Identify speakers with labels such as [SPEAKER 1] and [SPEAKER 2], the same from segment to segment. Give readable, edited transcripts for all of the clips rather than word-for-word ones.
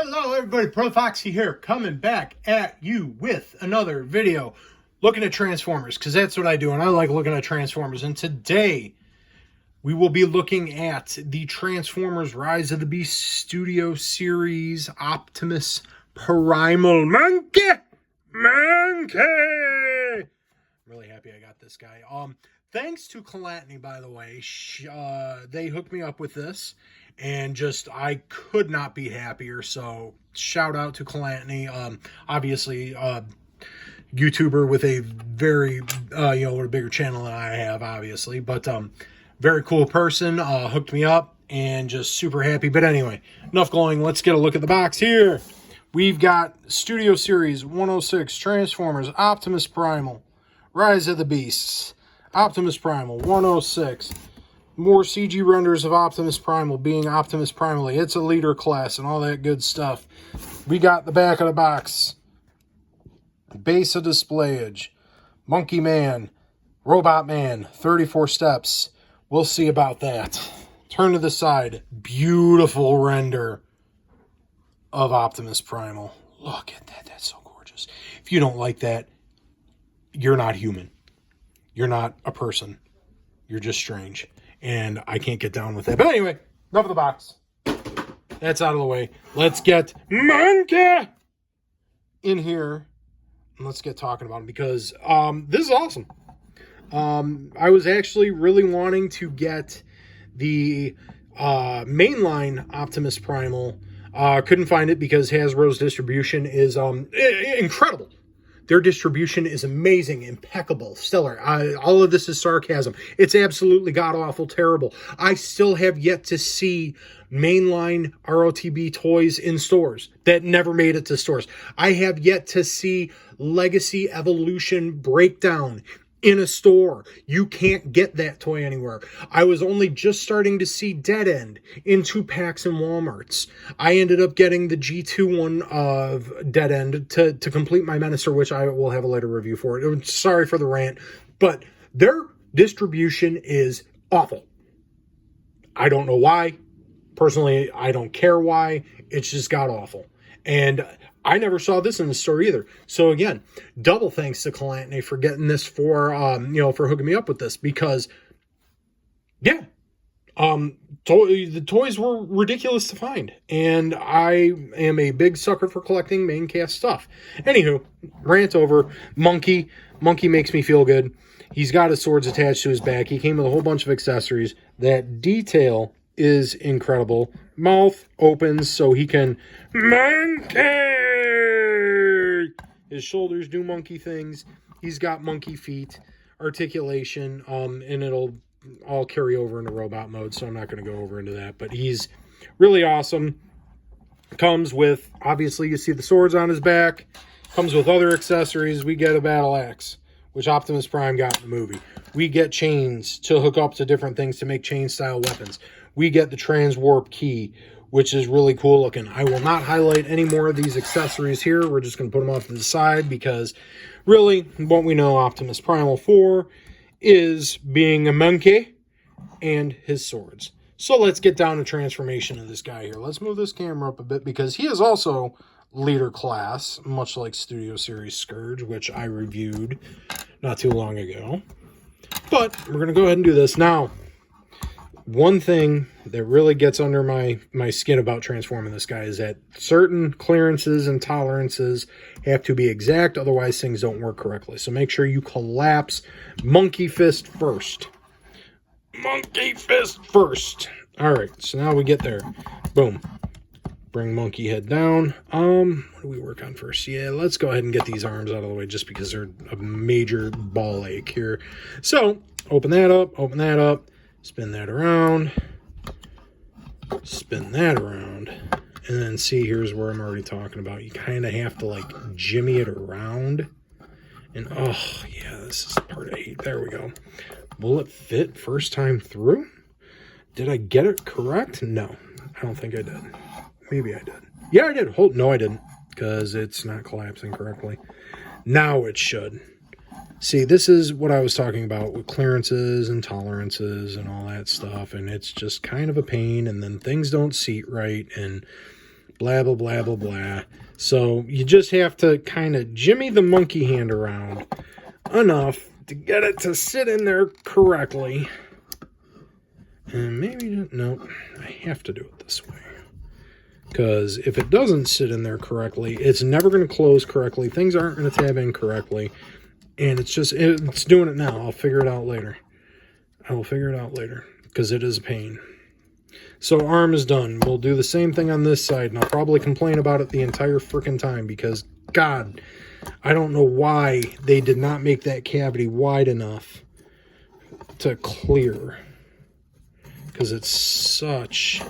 [SPEAKER 1] Hello everybody, ProtoFoxy here, coming back at you with another video looking at Transformers, because that's what I do, and I like looking at Transformers. And today we will be looking at the Transformers Rise of the Beasts Studio Series Optimus Primal Monkey! I'm really happy I got this guy. Thanks to Calatany, by the way. They hooked me up with this, and just, I could not be happier. So, shout out to Calatany. Obviously, YouTuber with a very, a bigger channel than I have, obviously. But, very cool person, hooked me up, and just super happy. But anyway, enough glowing. Let's get a look at the box here. We've got Studio Series 106 Transformers Optimus Primal Rise of the Beasts. Optimus Primal 106. More CG renders of Optimus Primal being Optimus Primally. It's a leader class and all that good stuff. We got the back of the box. Base of displayage. Monkey Man. Robot Man. 34 steps. We'll see about that. Turn to the side. Beautiful render of Optimus Primal. Look at that. That's so gorgeous. If you don't like that, you're not human. You're not a person. You're just strange. And I can't get down with that. But anyway, enough of the box. That's out of the way. Let's get Monkey in here. And let's get talking about him, because this is awesome. I was actually really wanting to get the mainline Optimus Primal. Couldn't find it because Hasbro's distribution is incredible. Their distribution is amazing, impeccable, stellar. All of this is sarcasm. It's absolutely god-awful terrible. I still have yet to see mainline ROTB toys in stores that never made it to stores. I have yet to see Legacy Evolution Breakdown in a store. You can't get that toy anywhere. I was only just starting to see Dead End in 2-packs and Walmarts. I ended up getting the G2 one of Dead End to complete my Minister, which I will have a later review for it. Sorry for the rant, but their distribution is awful. I don't know why. Personally, I don't care why. It's just god-awful. And I never saw this in the store either. So again, double thanks to Calatany for getting this for hooking me up with this, because yeah, the toys were ridiculous to find, and I am a big sucker for collecting main cast stuff. Anywho, rant over. Monkey makes me feel good. He's got his swords attached to his back. He came with a whole bunch of accessories. That detail is incredible. Mouth opens so he can monkey. His shoulders do monkey things. He's got monkey feet, articulation, and it'll all carry over into robot mode, so I'm not going to go over into that. But he's really awesome. Comes with, obviously, you see the swords on his back. Comes with other accessories. We get a battle axe, which Optimus Prime got in the movie. We get chains to hook up to different things to make chain-style weapons. We get the Transwarp key, which is really cool looking. I will not highlight any more of these accessories here. We're just going to put them off to the side, because really what we know Optimus Primal for is being a monkey and his swords. So let's get down to transformation of this guy here. Let's move this camera up a bit, because he is also leader class, much like Studio Series Scourge, which I reviewed not too long ago. But we're going to go ahead and do this now. One thing that really gets under my skin about transforming this guy is that certain clearances and tolerances have to be exact, otherwise things don't work correctly. So make sure you collapse Monkey Fist first. Monkey Fist first. Alright, so now we get there. Boom. Bring Monkey Head down. What do we work on first? Yeah, let's go ahead and get these arms out of the way, just because they're a major ball ache here. So, open that up. Spin that around, and then see, here's where I'm already talking about. You kind of have to, like, jimmy it around, and, oh, yeah, this is the part I hate. There we go. Will it fit first time through? Did I get it correct? No, I don't think I did. Maybe I did. Yeah, I did. No, I didn't, because it's not collapsing correctly. Now it should. See, this is what I was talking about with clearances and tolerances and all that stuff, and it's just kind of a pain, and then things don't seat right, and blah, blah, blah, blah, blah. So you just have to kind of jimmy the monkey hand around enough to get it to sit in there correctly. And maybe, no, I have to do it this way. Because if it doesn't sit in there correctly, it's never going to close correctly. Things aren't going to tab in correctly. And it's doing it now. I'll figure it out later. I will figure it out later. Because it is a pain. So arm is done. We'll do the same thing on this side. And I'll probably complain about it the entire freaking time. Because, God, I don't know why they did not make that cavity wide enough to clear. Because it's such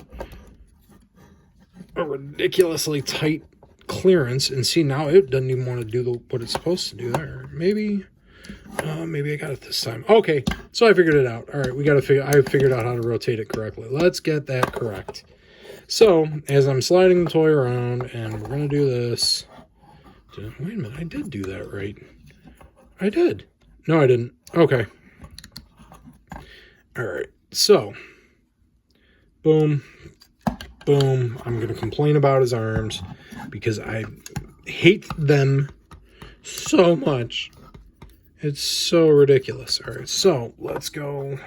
[SPEAKER 1] a ridiculously tight clearance. And see, now it doesn't even want to do what it's supposed to do there. Maybe I got it this time. Okay, so I figured it out. All right, I figured out how to rotate it correctly. Let's get that correct. So as I'm sliding the toy around, and we're gonna do this. Wait a minute, I did do that right. I did. No, I didn't. Okay. All right. So, boom. Boom. I'm going to complain about his arms because I hate them so much. It's so ridiculous. All right, so let's go.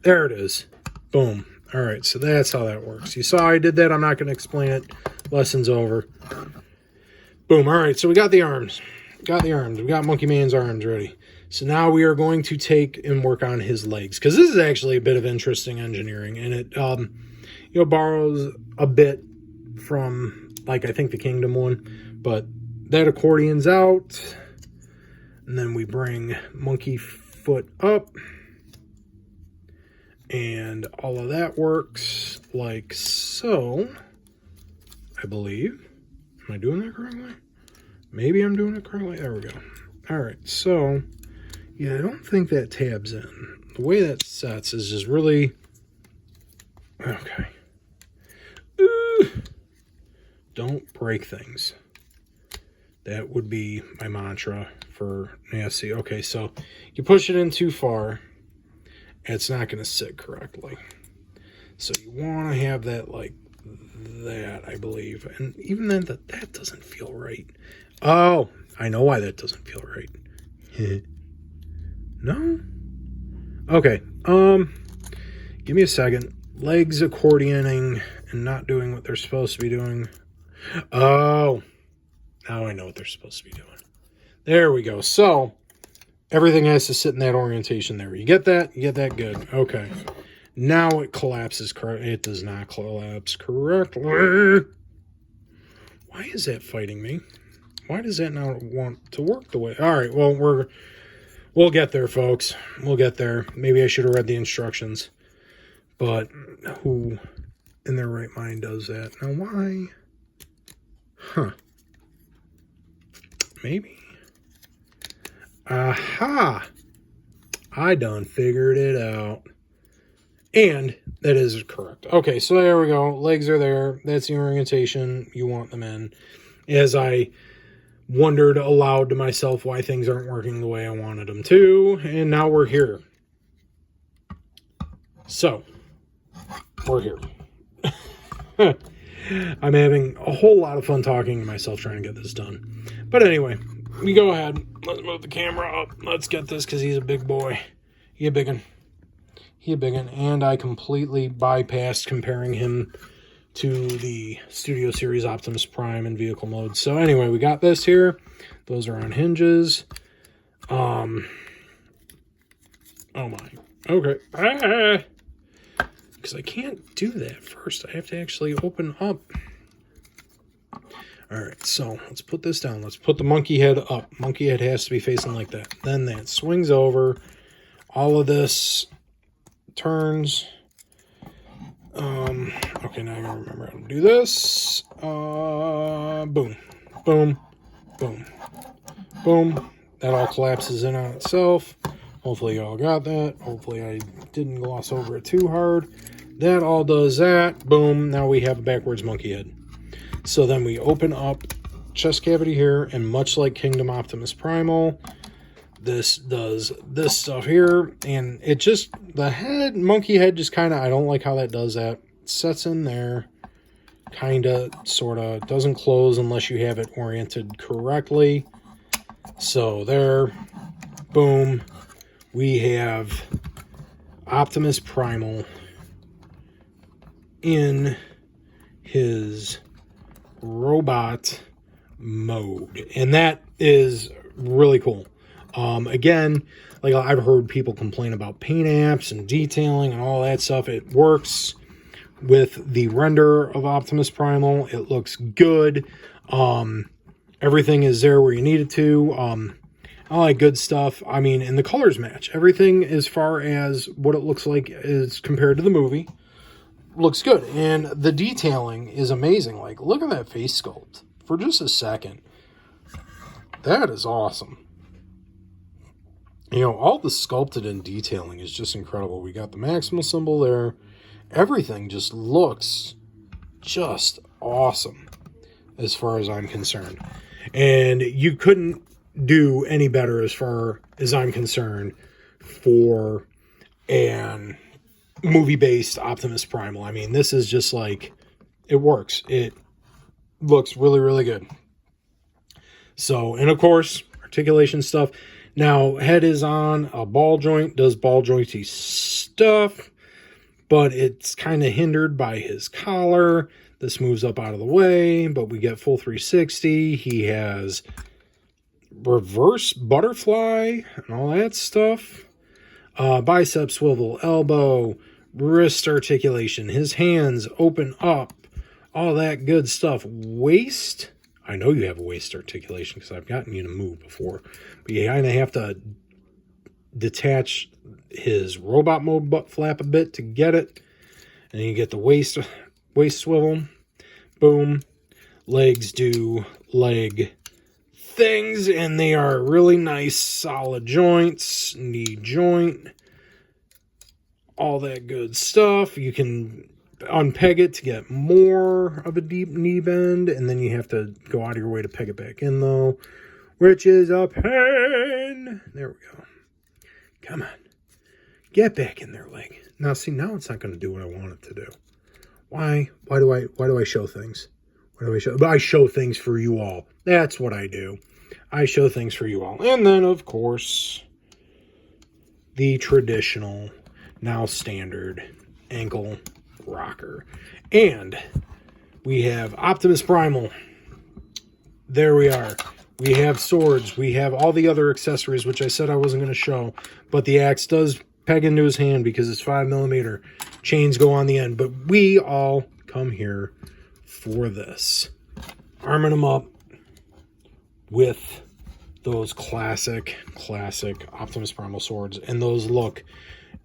[SPEAKER 1] There it is. Boom. All right, so that's how that works. You saw I did that. I'm not going to explain it. Lesson's over. Boom. All right, so we got the arms. Got the arms. We got Monkey Man's arms ready. So now we are going to take and work on his legs, because this is actually a bit of interesting engineering, and it borrows a bit from, like, I think the Kingdom one, but that accordion's out, and then we bring monkey foot up, and all of that works like so, I believe. Am I doing that correctly? Maybe I'm doing it correctly. There we go. All right, so yeah, I don't think that tabs in. The way that sets is just really okay. Ooh. Don't break things. That would be my mantra for nasty. Okay, so you push it in too far, it's not going to sit correctly. So you want to have that like that, I believe. And even then, that doesn't feel right. Oh, I know why that doesn't feel right. No? Okay. Give me a second. Legs accordioning and not doing what they're supposed to be doing. Oh, now I know what they're supposed to be doing. There we go. So everything has to sit in that orientation there. You get that? You get that? Good. Okay. Now it collapses correctly. It does not collapse correctly. Why is that fighting me? Why does that not want to work the way? All right. Well, we'll get there, folks. We'll get there. Maybe I should have read the instructions. But who in their right mind does that? Now, why? Huh. Maybe. Aha! I done figured it out. And that is correct. Okay, so there we go. Legs are there. That's the orientation you want them in. As I wondered aloud to myself why things aren't working the way I wanted them to. And now we're here. So, we're here. I'm having a whole lot of fun talking to myself trying to get this done. But anyway, we go ahead. Let's move the camera up. Let's get this because he's a big boy. He a big one. And I completely bypassed comparing him to the Studio Series Optimus Prime in vehicle mode. So anyway, we got this here. Those are on hinges. Oh my. Okay. Because I can't do that first. I have to actually open up. All right, so let's put this down. Let's put the monkey head up. Monkey head has to be facing like that. Then that swings over. All of this turns. Okay, now I gotta remember how to do this. Boom, boom, boom, boom. That all collapses in on itself. Hopefully y'all got that. Hopefully I didn't gloss over it too hard. That all does that. Boom. Now we have a backwards monkey head. So then we open up chest cavity here, and much like Kingdom Optimus Primal, this does this stuff here, and it just, the head, monkey head just kind of, I don't like how that does that. It sets in there. kind of, sort of. Doesn't close unless you have it oriented correctly. So there, boom, we have Optimus Primal in his robot mode. And that is really cool. Again, like I've heard people complain about paint apps and detailing and all that stuff. It works with the render of Optimus Primal. It looks good. Everything is there where you need it to. I like good stuff. I mean, and the colors match. Everything as far as what it looks like is compared to the movie looks good. And the detailing is amazing. Like, look at that face sculpt for just a second. That is awesome. You know, all the sculpted and detailing is just incredible. We got the Maximal symbol there. Everything just looks just awesome as far as I'm concerned. And you couldn't do any better as far as I'm concerned for an movie-based Optimus Primal. I mean, this is just like, it works. It looks really, really good. So, and of course, articulation stuff. Now, head is on a ball joint, does ball jointy stuff, but it's kind of hindered by his collar. This moves up out of the way, but we get full 360. He has reverse butterfly and all that stuff. Bicep swivel, elbow, wrist articulation. His hands open up, all that good stuff. Waist. I know you have a waist articulation because I've gotten you to move before. But you kind of have to detach his robot mode butt flap a bit to get it. And you get the waist swivel. Boom. Legs do leg things. And they are really nice, solid joints. Knee joint. All that good stuff. You can unpeg it to get more of a deep knee bend, and then you have to go out of your way to peg it back in, though, which is a pain. There we go. Come on. Get back in there, leg. Now, see, now it's not going to do what I want it to do. Why do I show things? Why do I show? I show things for you all. That's what I do. I show things for you all. And then, of course, the traditional, now standard ankle rocker. And we have Optimus Primal. There we are. We have swords. We have all the other accessories, which I said I wasn't going to show. But the axe does peg into his hand because it's 5mm. Chains go on the end. But we all come here for this. Arming him up with those classic Optimus Primal swords. And those look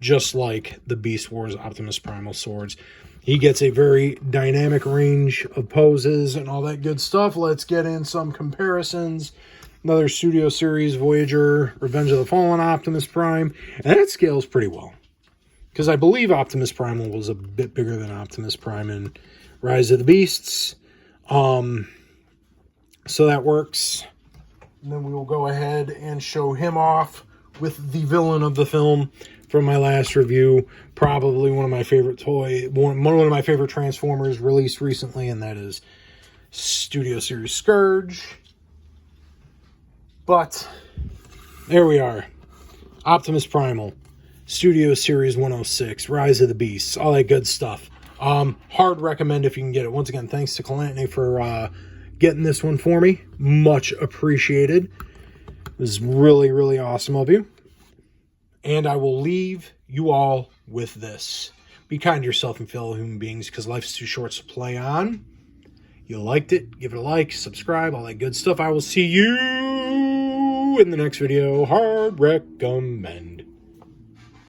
[SPEAKER 1] just like the Beast Wars Optimus Primal swords. He gets a very dynamic range of poses and all that good stuff. Let's get in some comparisons. Another Studio Series Voyager Revenge of the Fallen Optimus Prime. And that scales pretty well. Because I believe Optimus Primal was a bit bigger than Optimus Prime in Rise of the Beasts. So that works. And then we will go ahead and show him off with the villain of the film from my last review. Probably one of my favorite one of my favorite Transformers released recently, and that is Studio Series Scourge. But there we are. Optimus Primal, Studio Series 106, Rise of the Beasts, all that good stuff. Hard recommend if you can get it. Once again, thanks to Calantany for getting this one for me. Much appreciated. It was really, really awesome of you. And I will leave you all with this. Be kind to yourself and fellow human beings because life's too short to play on. You liked it, give it a like, subscribe, all that good stuff. I will see you in the next video. Hard recommend.